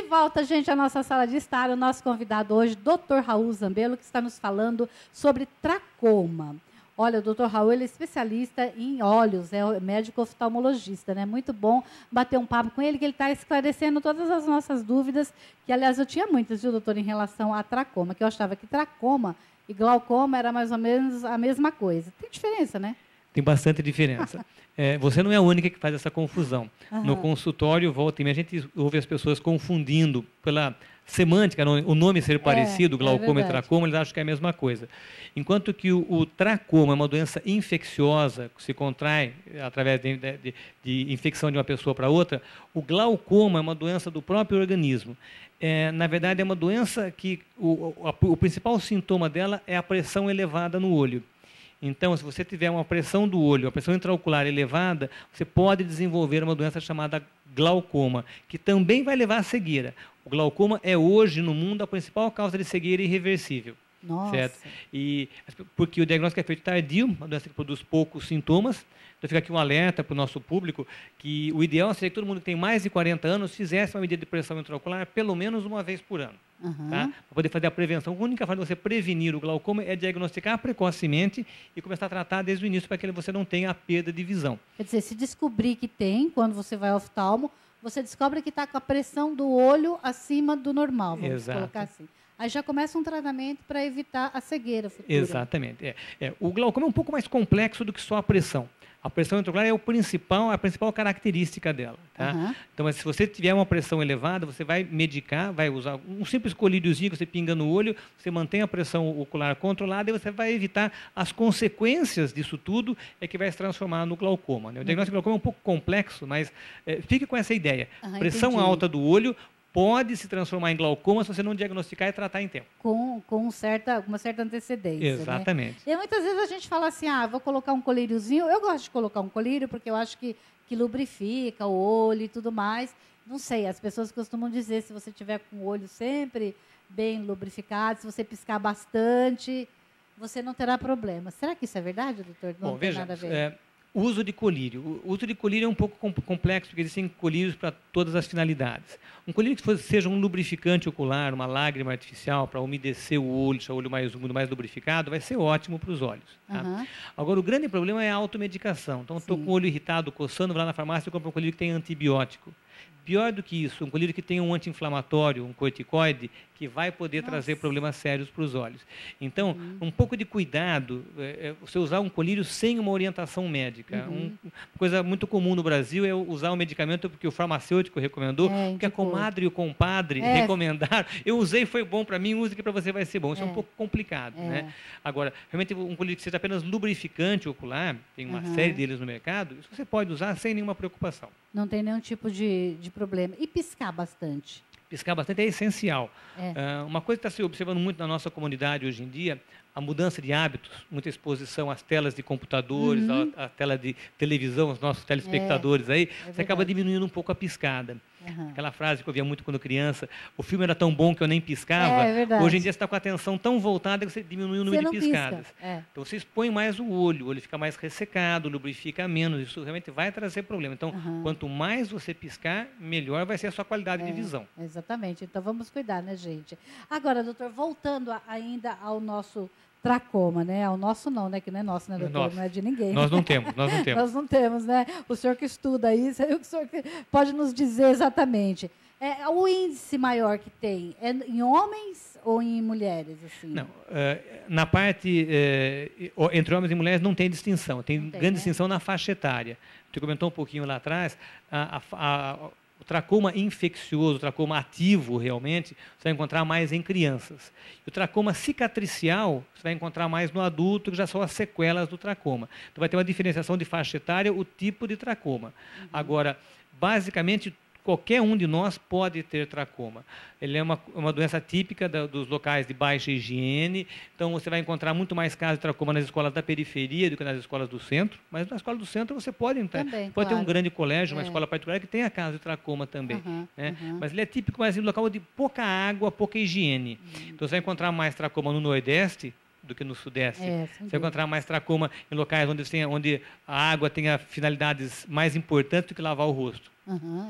volta, gente, à nossa sala de estar. O nosso convidado hoje, Dr. Raul Zambello, que está nos falando sobre tracoma. Olha, o Dr. Raul, ele é especialista em olhos, é médico oftalmologista, né? Muito bom bater um papo com ele, que ele está esclarecendo todas as nossas dúvidas, que, aliás, eu tinha muitas, viu, doutor, em relação a tracoma, que eu achava que tracoma e glaucoma era mais ou menos a mesma coisa. Tem diferença, né? Tem bastante diferença. Você não é a única que faz essa confusão. Uhum. No consultório, volta e meia, a gente ouve as pessoas confundindo pela semântica, o nome ser parecido, glaucoma e tracoma, eles acham que é a mesma coisa. Enquanto que o tracoma é uma doença infecciosa, que se contrai através de infecção de uma pessoa para outra, o glaucoma é uma doença do próprio organismo. Na verdade, é uma doença que o principal sintoma dela é a pressão elevada no olho. Então, se você tiver uma pressão do olho, uma pressão intraocular elevada, você pode desenvolver uma doença chamada glaucoma, que também vai levar à cegueira. O glaucoma é hoje, no mundo, a principal causa de cegueira irreversível. Nossa. Certo? Porque o diagnóstico é feito tardio, uma doença que produz poucos sintomas. Então, fica aqui um alerta para o nosso público que o ideal seria que todo mundo que tem mais de 40 anos fizesse uma medida de pressão intraocular pelo menos uma vez por ano. Uhum. Tá? Para poder fazer a prevenção. A única forma de você prevenir o glaucoma é diagnosticar precocemente e começar a tratar desde o início para que você não tenha a perda de visão. Quer dizer, se descobrir que tem, quando você vai ao oftalmo, você descobre que está com a pressão do olho acima do normal, vamos colocar assim. Aí já começa um tratamento para evitar a cegueira futura. Exatamente. O glaucoma é um pouco mais complexo do que só a pressão. A pressão intraocular é a principal característica dela. Tá? Uhum. Então, mas se você tiver uma pressão elevada, você vai medicar, vai usar um simples colíriozinho que você pinga no olho, você mantém a pressão ocular controlada e você vai evitar as consequências disso tudo, que vai se transformar no glaucoma. Né? O diagnóstico do glaucoma é um pouco complexo, mas fique com essa ideia. Pressão alta do olho pode se transformar em glaucoma se você não diagnosticar e tratar em tempo. Com uma certa antecedência. Exatamente. Né? E muitas vezes a gente fala assim, vou colocar um colíriozinho. Eu gosto de colocar um colírio porque eu acho que lubrifica o olho e tudo mais. Não sei, as pessoas costumam dizer, se você tiver com o olho sempre bem lubrificado, se você piscar bastante, você não terá problema. Será que isso é verdade, doutor? Não tem nada a ver. O uso de colírio. O uso de colírio é um pouco complexo, porque existem colírios para todas as finalidades. Um colírio que seja um lubrificante ocular, uma lágrima artificial para umedecer o olho, deixar o olho mais úmido, mais lubrificado, vai ser ótimo para os olhos. Tá? Uhum. Agora, o grande problema é a automedicação. Então, estou com o olho irritado, coçando, vou lá na farmácia e compro um colírio que tem antibiótico. Pior do que isso, um colírio que tem um anti-inflamatório, um corticoide, que vai poder trazer problemas sérios para os olhos. Então, um pouco de cuidado, você usar um colírio sem uma orientação médica. Uma coisa muito comum no Brasil é usar um medicamento porque o farmacêutico recomendou, porque a comadre e o compadre recomendaram. Eu usei, foi bom para mim, use que para você vai ser bom. Isso é um pouco complicado. Né? Agora, realmente, um colírio que seja apenas lubrificante ocular, tem uma série deles no mercado, isso você pode usar sem nenhuma preocupação. Não tem nenhum tipo de problema. E piscar bastante? Piscar bastante é essencial. Uma coisa que está se observando muito na nossa comunidade hoje em dia, a mudança de hábitos, muita exposição às telas de computadores, à tela de televisão, os nossos telespectadores aí, você acaba diminuindo um pouco a piscada. Aquela frase que eu via muito quando criança, o filme era tão bom que eu nem piscava, hoje em dia você está com a atenção tão voltada que você diminui o número de piscadas. Então você expõe mais o olho fica mais ressecado, lubrifica menos, isso realmente vai trazer problema. Então, quanto mais você piscar, melhor vai ser a sua qualidade de visão. Exatamente, então vamos cuidar, né, gente? Agora, doutor, voltando ainda ao nosso tracoma, né? Ao nosso não, né? Que não é nosso, né, doutor? Não é de ninguém. Nós não temos. Nós não temos, né? O senhor que estuda isso, o senhor que pode nos dizer exatamente. O índice maior que tem é em homens ou em mulheres? Assim? Não, na parte entre homens e mulheres não tem distinção. Tem grande distinção na faixa etária. Você comentou um pouquinho lá atrás, o tracoma infeccioso, o tracoma ativo realmente, você vai encontrar mais em crianças. E o tracoma cicatricial, você vai encontrar mais no adulto, que já são as sequelas do tracoma. Então vai ter uma diferenciação de faixa etária, o tipo de tracoma. Agora, basicamente, qualquer um de nós pode ter tracoma. Ele é uma doença típica dos locais de baixa higiene, então você vai encontrar muito mais casos de tracoma nas escolas da periferia do que nas escolas do centro, mas na escola do centro você pode ter um grande colégio, uma escola particular que tenha caso de tracoma também. Mas ele é típico mais em local de pouca água, pouca higiene. Então você vai encontrar mais tracoma no Nordeste do que no sudeste. Sem Você vai encontrar mais tracoma em locais onde a água tenha finalidades mais importantes do que lavar o rosto.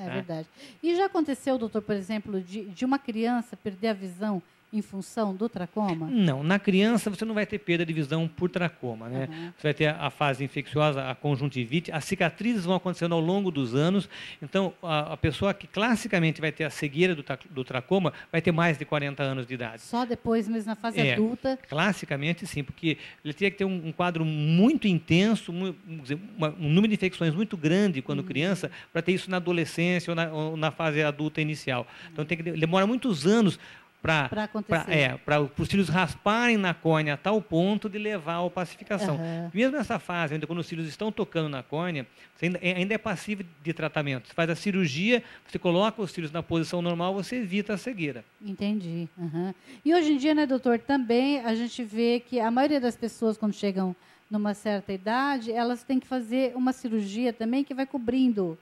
É verdade. E já aconteceu, doutor, por exemplo, de uma criança perder a visão em função do tracoma? Não, na criança você não vai ter perda de visão por tracoma, né? Você vai ter a fase infecciosa, a conjuntivite, as cicatrizes vão acontecendo ao longo dos anos, então a pessoa que classicamente vai ter a cegueira do tracoma vai ter mais de 40 anos de idade. Só depois, mesmo na fase adulta? Classicamente sim, porque ele teria que ter um quadro muito intenso, um número de infecções muito grande quando criança, para ter isso na adolescência ou na fase adulta inicial. Então demora muitos anos para os cílios rasparem na córnea a tal ponto de levar à opacificação. Mesmo nessa fase, ainda quando os cílios estão tocando na córnea, você ainda é passível de tratamento. Você faz a cirurgia, você coloca os cílios na posição normal, você evita a cegueira. Entendi. E hoje em dia, né, doutor, também a gente vê que a maioria das pessoas, quando chegam numa certa idade, elas têm que fazer uma cirurgia também que vai cobrindo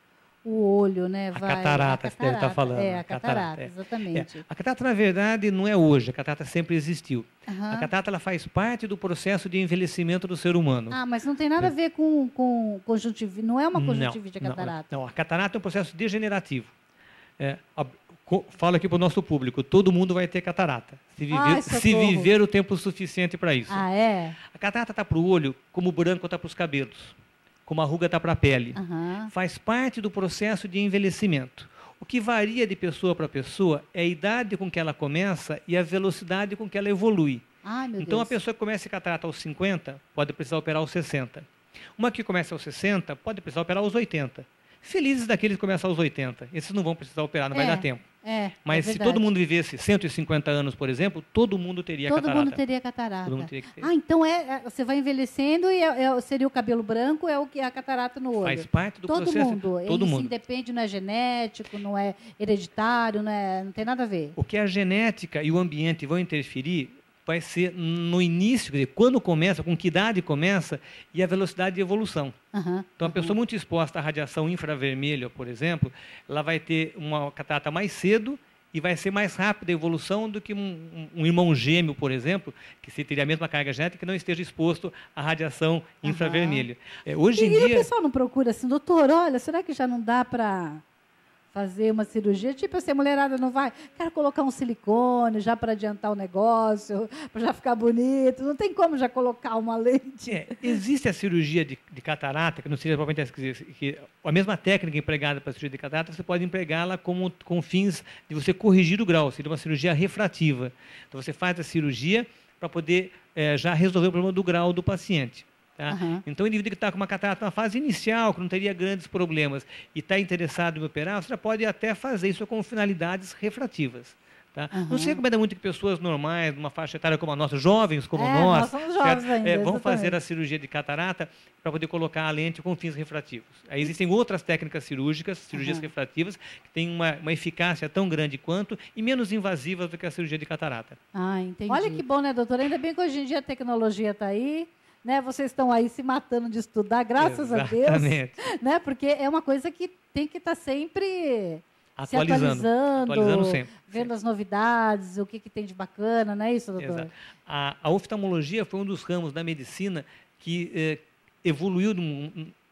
o olho, né? A catarata, você deve estar falando. A catarata, exatamente. A catarata, na verdade, não é hoje. A catarata sempre existiu. A catarata ela faz parte do processo de envelhecimento do ser humano. Mas não tem nada a ver com conjuntivite. Não é uma conjuntivite a catarata. Não, a catarata é um processo degenerativo. Falo aqui para o nosso público, todo mundo vai ter catarata, se viver o tempo suficiente para isso. A catarata está para o olho como o branco está para os cabelos, como a ruga está para a pele. Faz parte do processo de envelhecimento. O que varia de pessoa para pessoa é a idade com que ela começa e a velocidade com que ela evolui. Então, a pessoa que começa a catarata aos 50 pode precisar operar aos 60. Uma que começa aos 60 pode precisar operar aos 80. Felizes daqueles que começam aos 80. Esses não vão precisar operar, não vai dar tempo. Mas se todo mundo vivesse 150 anos, por exemplo, todo mundo teria catarata. Todo mundo teria catarata. Todo mundo teria que ter. Então você vai envelhecendo e seria o cabelo branco, é o que é a catarata no olho. Faz parte do processo. Todo mundo. Independe, não é genético, não é hereditário, não tem nada a ver. O que a genética e o ambiente vão interferir vai ser no início, quer dizer, quando começa, com que idade começa e a velocidade de evolução. Então, a pessoa muito exposta à radiação infravermelha, por exemplo, ela vai ter uma catarata mais cedo e vai ser mais rápida a evolução do que um irmão gêmeo, por exemplo, que se teria a mesma carga genética que não esteja exposto à radiação infravermelha. Hoje em dia... o pessoal não procura assim, doutor, olha, será que já não dá para fazer uma cirurgia? Tipo assim, a mulherada não vai, quero colocar um silicone já para adiantar o negócio, para já ficar bonito, não tem como já colocar uma lente. Existe a cirurgia de catarata, que não seria propriamente que a mesma técnica empregada para a cirurgia de catarata, você pode empregá-la com fins de você corrigir o grau, seria uma cirurgia refrativa. Então, você faz a cirurgia para poder já resolver o problema do grau do paciente. Então, o indivíduo que está com uma catarata na fase inicial, que não teria grandes problemas, e está interessado em operar, você já pode até fazer isso com finalidades refrativas. Não se recomenda muito que pessoas normais, numa faixa etária como a nossa, jovens como nós somos jovens ainda, vão fazer a cirurgia de catarata para poder colocar a lente com fins refrativos. Aí existem outras técnicas cirúrgicas, cirurgias refrativas, que têm uma eficácia tão grande quanto e menos invasivas do que a cirurgia de catarata. Entendi. Olha que bom, né, doutora? Ainda bem que hoje em dia a tecnologia está aí. Né, vocês estão aí se matando de estudar, graças a Deus. Né, porque é uma coisa que tem que estar sempre se atualizando sempre. Vendo as novidades, o que tem de bacana, não é isso, doutor? Exato. A oftalmologia foi um dos ramos da medicina que evoluiu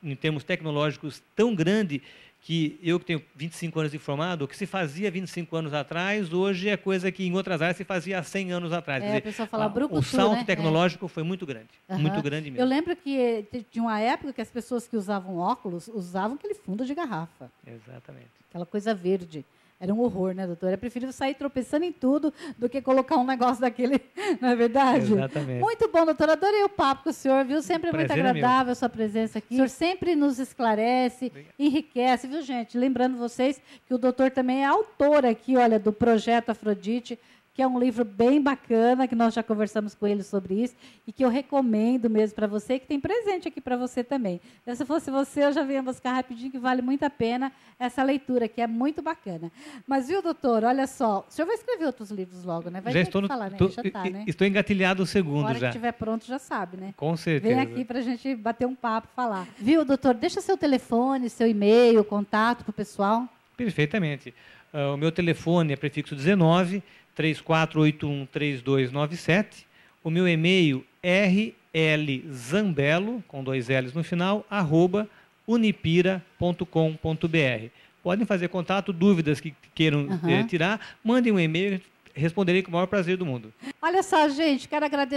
em termos tecnológicos tão grande que eu que tenho 25 anos de formado, o que se fazia 25 anos atrás, hoje é coisa que em outras áreas se fazia há 100 anos atrás. Quer dizer, a pessoa fala brucutu, o salto tecnológico foi muito grande, muito grande mesmo. Eu lembro que tinha uma época que as pessoas que usavam óculos usavam aquele fundo de garrafa. Exatamente. Aquela coisa verde. Era um horror, né, doutor? É preferível sair tropeçando em tudo do que colocar um negócio daquele, não é verdade? Exatamente. Muito bom, doutor. Adorei o papo com o senhor, viu? Sempre muito agradável a sua presença aqui. O senhor sempre nos esclarece, enriquece, viu, gente? Lembrando vocês que o doutor também é autor aqui, olha, do Projeto Afrodite, que é um livro bem bacana, que nós já conversamos com ele sobre isso, e que eu recomendo mesmo para você, que tem presente aqui para você também. Se fosse você, eu já venho buscar rapidinho, que vale muito a pena essa leitura, que é muito bacana. Mas, viu, doutor, olha só, o senhor vai escrever outros livros logo, né? Vai já ter estou que falar, né? Já tá, né? Estou engatilhado o segundo já. A hora que estiver pronto, já sabe, né? Com certeza. Vem aqui para a gente bater um papo, falar. Viu, doutor? Deixa seu telefone, seu e-mail, contato para o pessoal. Perfeitamente. O meu telefone é prefixo 19 3481-3297. O meu e-mail rlzambello, com 2 L's no final, @unipira.com.br. Podem fazer contato, dúvidas que queiram tirar, mandem um e-mail, responderei com o maior prazer do mundo. Olha só, gente, quero agradecer